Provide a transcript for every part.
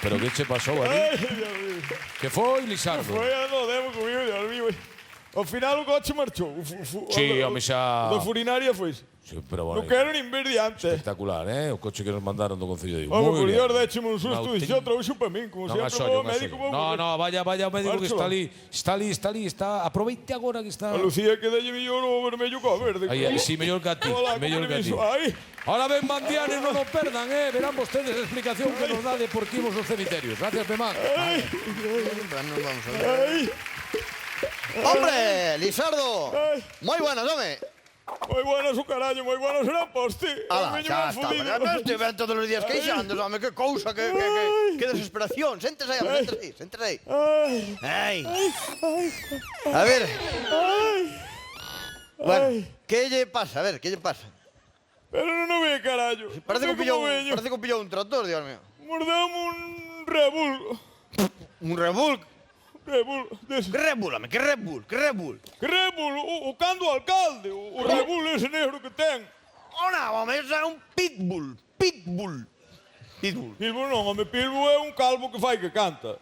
Pero que che pasou ali? Ai, Dios mío. Que foi, Lisardo? Foi a no demo comigo, Dios mío. Ao final o coche marchou. Sí, home, xa... Da furinaria foi. Sí, pero Non bueno, quero nin ver diante. espectacular, O coche que nos mandaron do Concello de Vigo. Home, por Moi bien. Dios, décheme un susto. No, Dixo, trouxo para min. Como Non sempre, asollo, vou ao médico. No, vaya o médico que Marcho. está ali. Aproveite agora que está... A Lucía que dalle millón o vermello co verde. Aí, sí, mellor que a ti, Hola, mellor que a ti. Ai, Ahora ven Mandiani, non o perdan, Verán vostedes a explicación que nos dá de por qué imos os cemiterios. Gracias, Pemán. Nos vamos a ver. ai, ¡Hombre, Lisardo! ai. Muy buenas, home. Moi bueno su carallo, moi bueno será poste. Ala, Veño xa moi está. fudido. Pero non estive ben todos os días queixando, home, que cousa, que desesperación. Séntese aí, home, séntese aí. Ai, Ai. A ver, ai. bueno, Ai. que lle pasa? A ver, que lle pasa? Pero non o ve, carallo. Parece que Como veño. pillou un tractor, Dios mío. Mordeume un Rebul. Un Rebul. Rebul. Des... Que Rebul, home, que Rebul, que Rebul. Rebul, o can do alcalde. O Rebul ese negro que ten. Ona, home, ese é un Pitbull. Pitbull. Pilbull non, home, Pilbull é un calvo que fai que canta.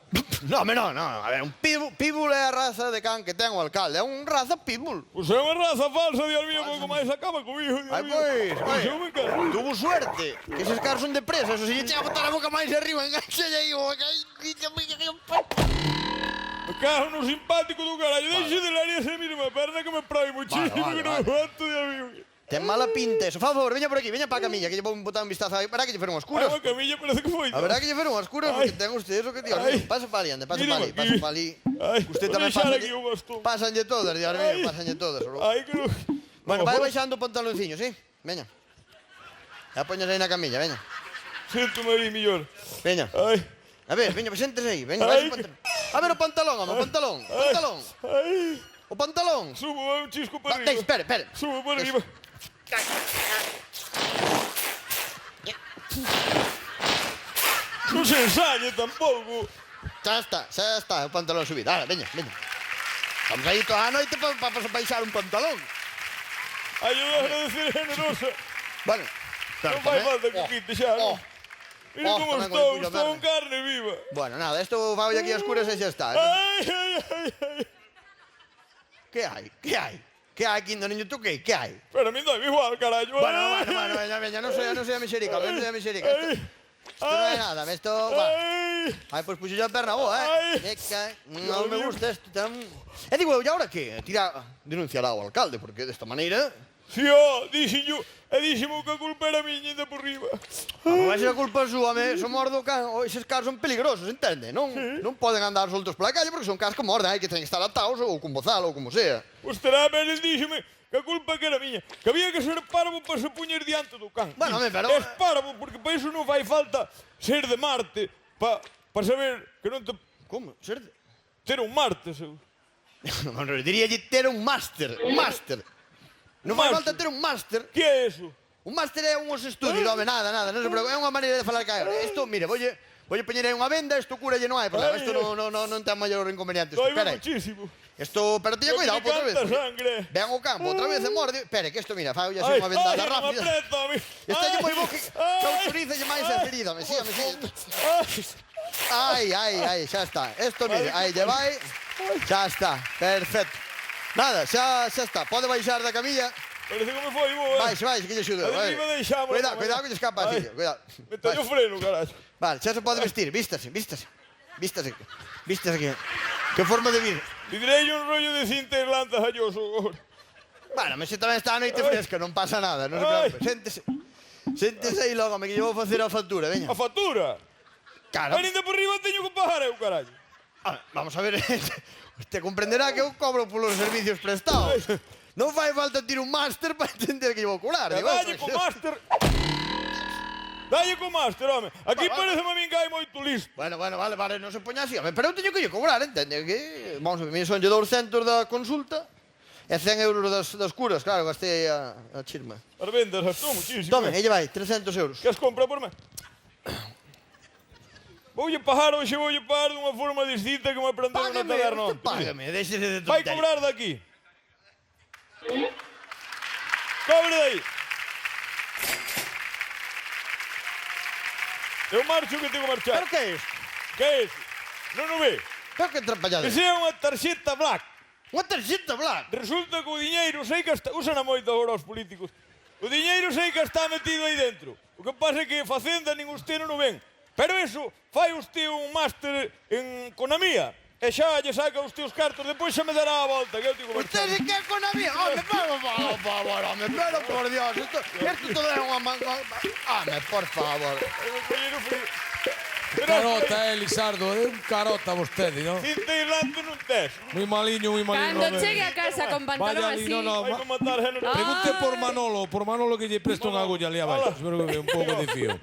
No, home, no. A ver, un Pitbull é a raza de can que ten o alcalde. É un raza Pitbull. Pois é unha raza falsa, Dios mío, pouco máis acaba comigo, Dios Ai, mío. pois, Eu me encanta. tuvo suerte. Que eses caras son de presa. Eso, se lle chega a botar a boca máis arriba, enganchelle aí, o... Me cago no simpático do carallo. Deixe de ler ese mire a perna que me proe muchísimo, Vale, que non me aguanto, Dios mío. Ten mala pinta eso. Fa favor, veña por aquí, veña pa camilla, que lle vou botar un vistazo aí. Verá que lle fueron Ai, oscuros. unha camilla parece que foi. A verdad que lle fueron oscuros, porque ten usted eso que, Dios Ai. mío. Pasa pa ali, ande, pasa Mírame pa ali, aquí. pasa pa ali. Ai, Usted vou tamén deixar pasa. aquí o bastón. Pásanlle todas, Dios mío, Ai. pásanlle todas. Ai, que non... Bueno, vai baixando o pantalonciño, sí? Veña. E poñas aí na camilla, veña. Siento-me aí, millor. Veña. Ai, A ver, veña, preséntese aí, veña, Ai. vai o pantalón. A ver o pantalón, home, o pantalón, o pantalón. ai. O pantalón. Subo, vai un chisco para Deixe, arriba. espere. Subo para arriba. Non se ensañe tampouco. Xa está, o pantalón subido. Ahora, veña. Vamos aí toda a noite para baixar un pantalón. Ayuda a decir generosa. Bueno, Non fai falta que quite xa, non? Mira como tamén con estou, el puño estou en verde. carne viva. Bueno, nada, esto vai aquí a escuras e xa está. Ai. Que hai? Que hai, Quindo, niño, tú que hai? Pero a mí dame igual, carallo. Bueno, veña, non sea mexerica, non sea mexerica. Esto non é nada, esto... Ai, pois puxo yo a perna boa, Ai. Non me gusta esto tan... E digo, e agora que? Denunciará ao alcalde, porque desta maneira... Si, dixenllo, e dixemo que a culpa era miña ainda por riba. Non vai ser a culpa súa, somos do can, eses caras son peligrosos, entende? Non poden andar soltos pola calle porque son caras que morden, hai que ten que estar atados ou con bozal ou como sea. Pois terá veces díxeme que a culpa que era miña, que había que ser páramo para se puñer diante do can. Bueno, home, pero- Es páramo, porque para iso non fai falta ser de Marte, para saber que non te... Como? Ser de... Ter un Marte, seu. Non, diríalle ter un máster, Non fai falta ter un máster. Que é eso? Un máster é uns estudios, home, nada, non se preocupe, é unha maneira de falar que hai. Isto, mire, volle poñer aí unha venda, isto curalle non hai problema, isto non ten maior inconveniente. Doime Espera aí. muchísimo. Isto, pero teña cuidado, outra vez. Canta sangre. Ven ao campo, outra vez e morde. Espere, que isto, mira, fai así unha vendada rápida. Está lle moi boque, que autoriza máis a ferida, me siga. Ai, xa está. Isto, mire, aí lle vai. Xa está, perfecto. Nada, xa está. Pode baixar da camilla. Parece que me foi boa. Baixe, que lle axudo. A mí me deixamos. Cuidado que lle escapa así, cuidado. Me teño freno, carallo. Vale, xa se pode vestir, vístase. Que forma de vir. Direi un rollo de cinta irlanda halloso. Bueno, me se tamén está a noite fresca, non pasa nada, non se preocupe. Séntese aí logo, que lle vou facer a factura, veña. A factura? Claro. Ainda por riba teño que pagar eu, carallo. Vamos a ver, usted comprenderá que eu cobro polos servicios prestados. Non fai falta ter un máster para entender que lle vou cobrar. Dalle co máster. Dalle co máster, home. Aquí Vale. parece a min que hai moito listo. Bueno, vale, non se poña así. Pero eu teño que lle cobrar, entende? Que, vamos a ver, son 200 da consulta e 100 euros das curas, claro, gastei a chisma. As vendas gastou muchísimo. Tome, elle vai, 300 euros. Que as compra por mí? Voulle pagar hoxe, voulle pagar dunha forma distinta que me aprenderon na taberna. onte. Págame, déxese de Vai tontería. cobrar daqui. Cobre dai. Eu marcho que tengo que marchar. Pero que é isto? Que é ese? Non o ve? Pero que atrapallade. Ese é unha tarxeta black. Unha tarxeta black. Resulta que o diñeiro sei que está... Usan a moito agora os políticos. O diñeiro sei que está metido aí dentro. O que pasa é que Facenda nin usted non o ven. Pero eso, fai usted un máster en economía. E xa lle saca usted os cartos, depois xa me dará a volta, que eu digo Usted sí que é economía. Home, por favor, home, pero por Dios. Isto todo é unha manga... Home, por favor. Carota, Lisardo, é un carota vostede, non? Cinta aislante non tes. Moi maliño, moi maliño. Cando chegue a casa con pantalón Vaya ali, así. no, no, Vai me matar, Pregunte por Manolo que lle presto unha agulla ali abaixo. Espero que un pouco de fío.